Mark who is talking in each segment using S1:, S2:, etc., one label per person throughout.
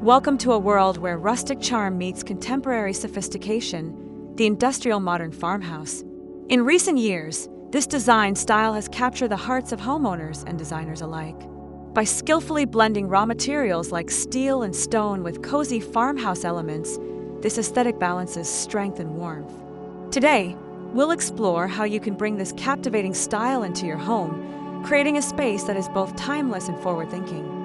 S1: Welcome to a world where rustic charm meets contemporary sophistication, the industrial modern farmhouse. In recent years, this design style has captured the hearts of homeowners and designers alike. By skillfully blending raw materials like steel and stone with cozy farmhouse elements, this aesthetic balances strength and warmth. Today, we'll explore how you can bring this captivating style into your home, creating a space that is both timeless and forward-thinking.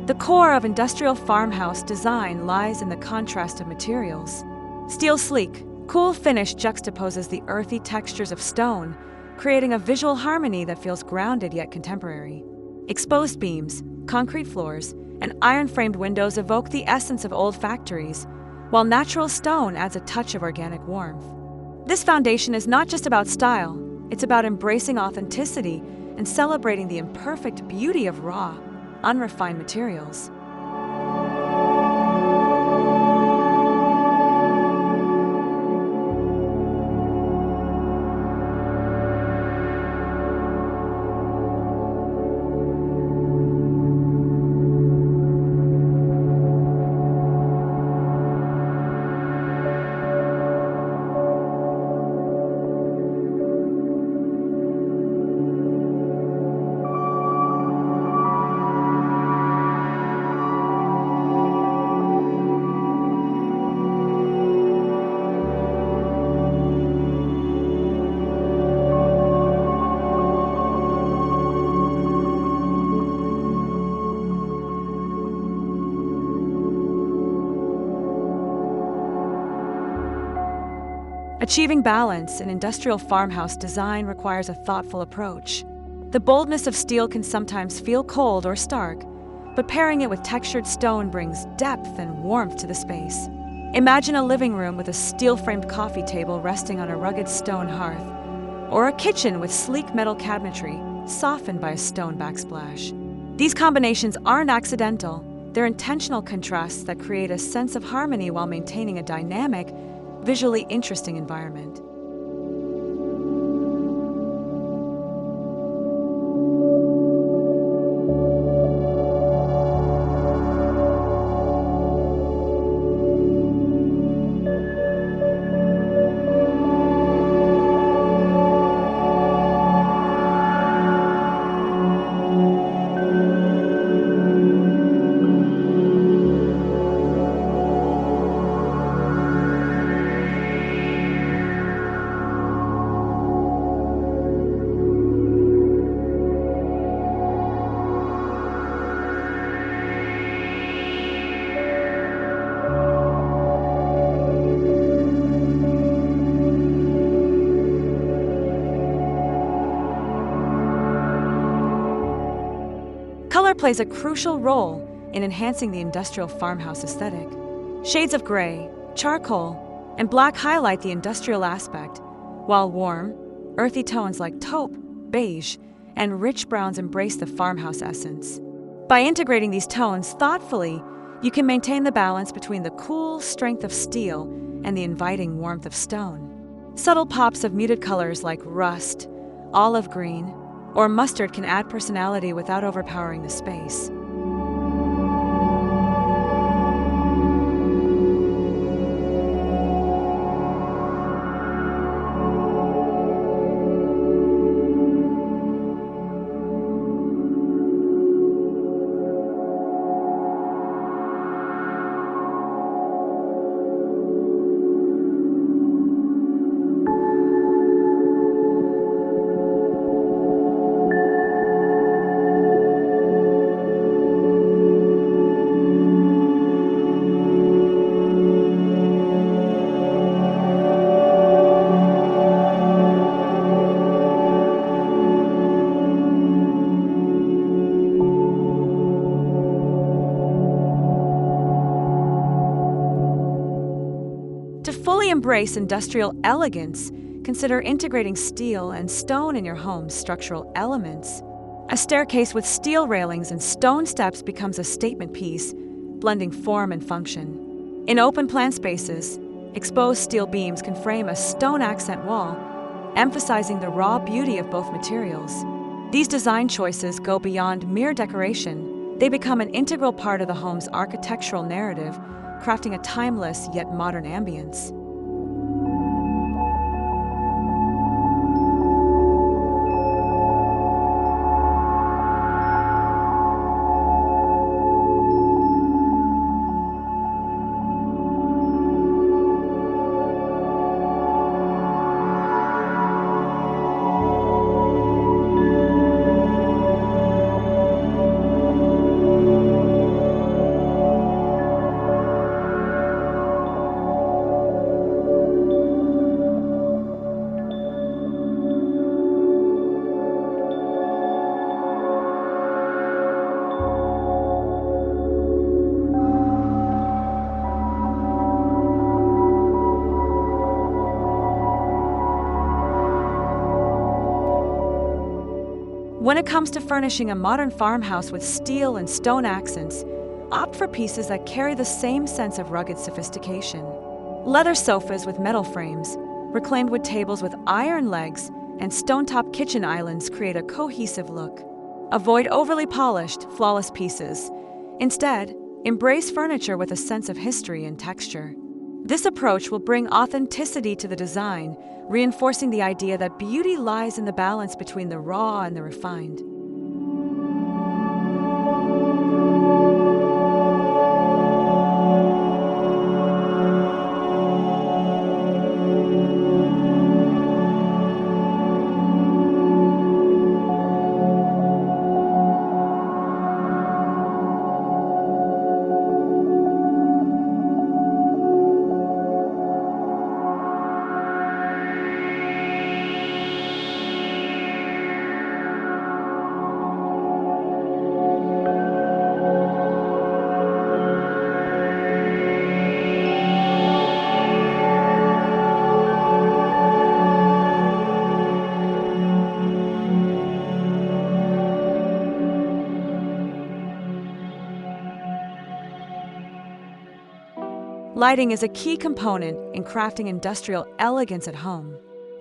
S1: The core of industrial farmhouse design lies in the contrast of materials. Steel's sleek, cool finish juxtaposes the earthy textures of stone, creating a visual harmony that feels grounded yet contemporary. Exposed beams, concrete floors, and iron-framed windows evoke the essence of old factories, while natural stone adds a touch of organic warmth. This foundation is not just about style, it's about embracing authenticity and celebrating the imperfect beauty of raw, unrefined materials. Achieving balance in industrial farmhouse design requires a thoughtful approach. The boldness of steel can sometimes feel cold or stark, but pairing it with textured stone brings depth and warmth to the space. Imagine a living room with a steel-framed coffee table resting on a rugged stone hearth, or a kitchen with sleek metal cabinetry softened by a stone backsplash. These combinations aren't accidental, they're intentional contrasts that create a sense of harmony while maintaining a dynamic, visually interesting environment. Color plays a crucial role in enhancing the industrial farmhouse aesthetic. Shades of gray, charcoal, and black highlight the industrial aspect, while warm, earthy tones like taupe, beige, and rich browns embrace the farmhouse essence. By integrating these tones thoughtfully, you can maintain the balance between the cool strength of steel and the inviting warmth of stone. Subtle pops of muted colors like rust, olive green, or mustard can add personality without overpowering the space. embrace industrial elegance, consider integrating steel and stone in your home's structural elements. A staircase with steel railings and stone steps becomes a statement piece, blending form and function. In open-plan spaces, exposed steel beams can frame a stone accent wall, emphasizing the raw beauty of both materials. These design choices go beyond mere decoration. They become an integral part of the home's architectural narrative, crafting a timeless yet modern ambience. When it comes to furnishing a modern farmhouse with steel and stone accents, opt for pieces that carry the same sense of rugged sophistication. Leather sofas with metal frames, reclaimed wood tables with iron legs, and stone-top kitchen islands create a cohesive look. Avoid overly polished, flawless pieces. Instead, embrace furniture with a sense of history and texture. This approach will bring authenticity to the design, reinforcing the idea that beauty lies in the balance between the raw and the refined. Lighting is a key component in crafting industrial elegance at home.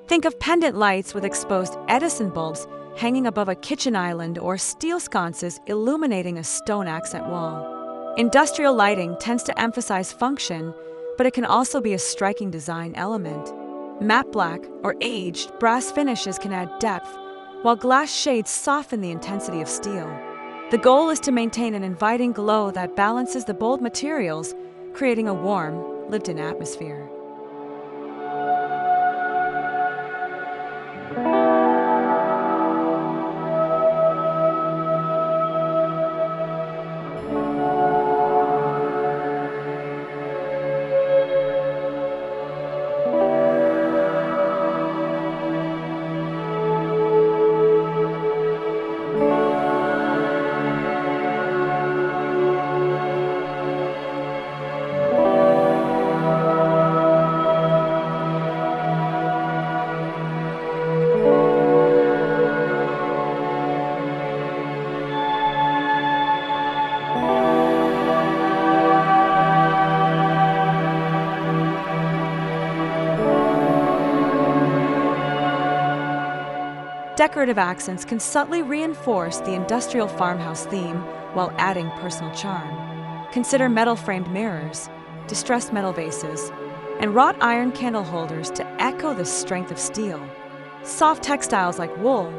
S1: Think of pendant lights with exposed Edison bulbs hanging above a kitchen island or steel sconces illuminating a stone accent wall. Industrial lighting tends to emphasize function, but it can also be a striking design element. Matte black or aged brass finishes can add depth, while glass shades soften the intensity of steel. The goal is to maintain an inviting glow that balances the bold materials, creating a warm, lived-in atmosphere. Decorative accents can subtly reinforce the industrial farmhouse theme while adding personal charm. Consider metal-framed mirrors, distressed metal vases, and wrought iron candle holders to echo the strength of steel. Soft textiles like wool,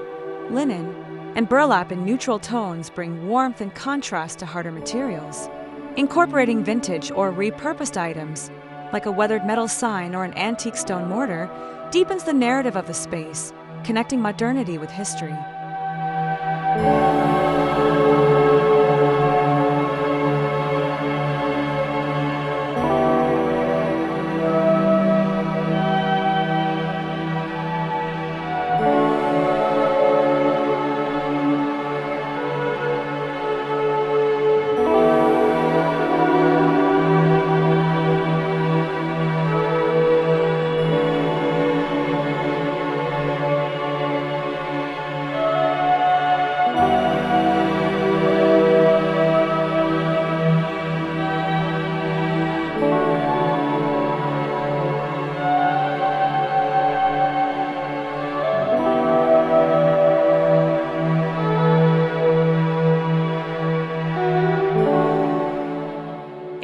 S1: linen, and burlap in neutral tones bring warmth and contrast to harder materials. Incorporating vintage or repurposed items, like a weathered metal sign or an antique stone mortar, deepens the narrative of the space, connecting modernity with history.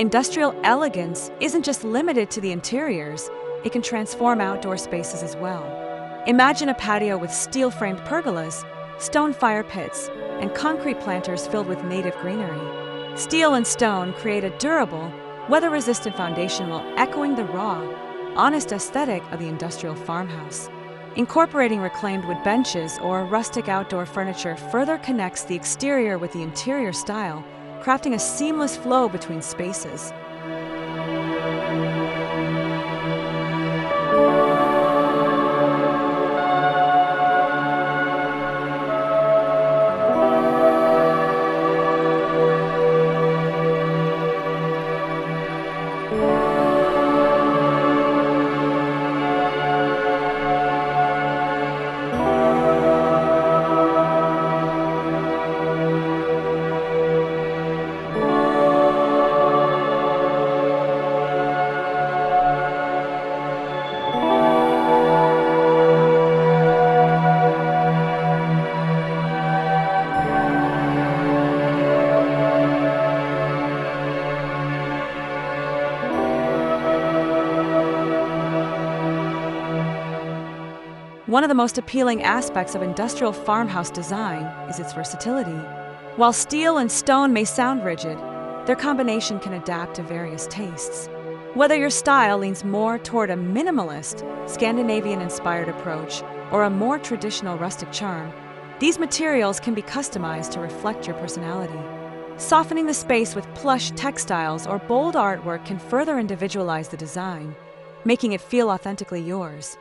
S1: Industrial elegance isn't just limited to the interiors, it can transform outdoor spaces as well. Imagine a patio with steel-framed pergolas, stone fire pits, and concrete planters filled with native greenery. Steel and stone create a durable, weather-resistant foundation while echoing the raw, honest aesthetic of the industrial farmhouse. Incorporating reclaimed wood benches or rustic outdoor furniture further connects the exterior with the interior style, crafting a seamless flow between spaces. One of the most appealing aspects of industrial farmhouse design is its versatility. While steel and stone may sound rigid, their combination can adapt to various tastes. Whether your style leans more toward a minimalist, Scandinavian-inspired approach or a more traditional rustic charm, these materials can be customized to reflect your personality. Softening the space with plush textiles or bold artwork can further individualize the design, making it feel authentically yours.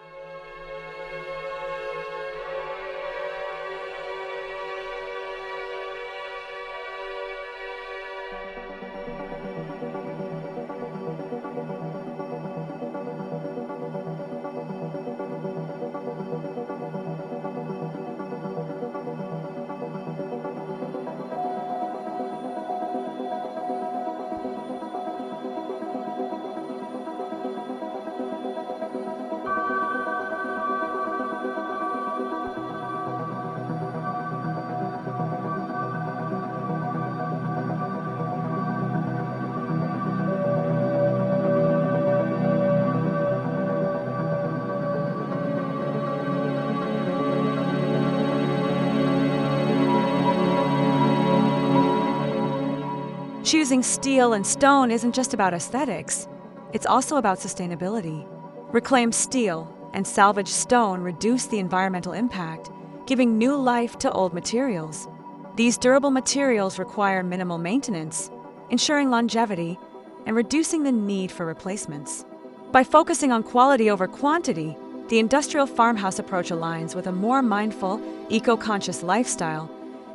S1: Choosing steel and stone isn't just about aesthetics, it's also about sustainability. Reclaimed steel and salvaged stone reduce the environmental impact, giving new life to old materials. These durable materials require minimal maintenance, ensuring longevity and reducing the need for replacements. By focusing on quality over quantity, the industrial farmhouse approach aligns with a more mindful, eco-conscious lifestyle,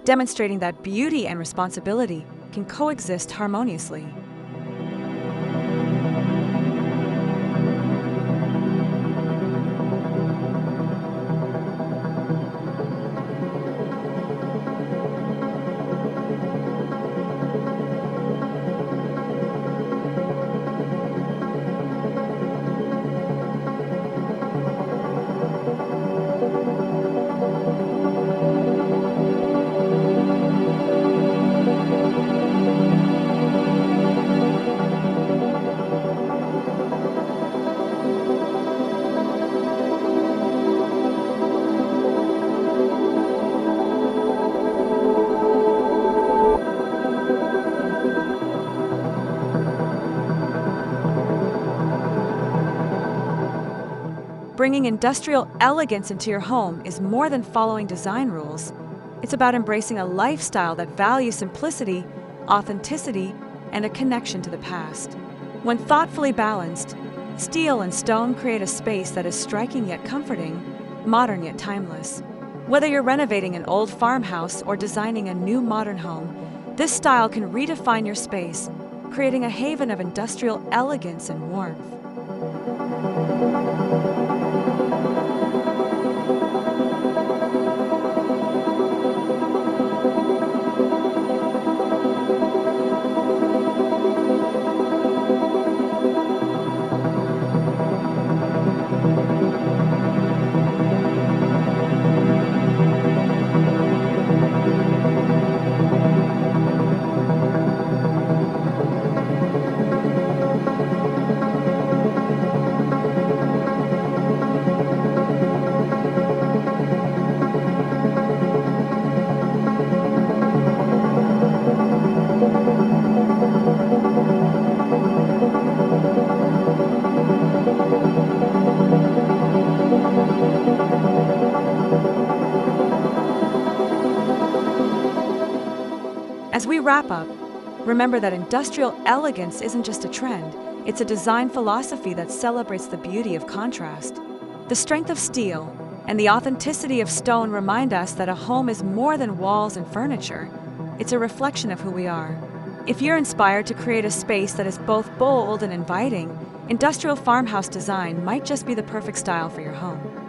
S1: demonstrating that beauty and responsibility can coexist harmoniously. Bringing industrial elegance into your home is more than following design rules. It's about embracing a lifestyle that values simplicity, authenticity, and a connection to the past. When thoughtfully balanced, steel and stone create a space that is striking yet comforting, modern yet timeless. Whether you're renovating an old farmhouse or designing a new modern home, this style can redefine your space, creating a haven of industrial elegance and warmth. As we wrap up, remember that industrial elegance isn't just a trend, it's a design philosophy that celebrates the beauty of contrast. The strength of steel and the authenticity of stone remind us that a home is more than walls and furniture. It's a reflection of who we are. If you're inspired to create a space that is both bold and inviting, industrial farmhouse design might just be the perfect style for your home.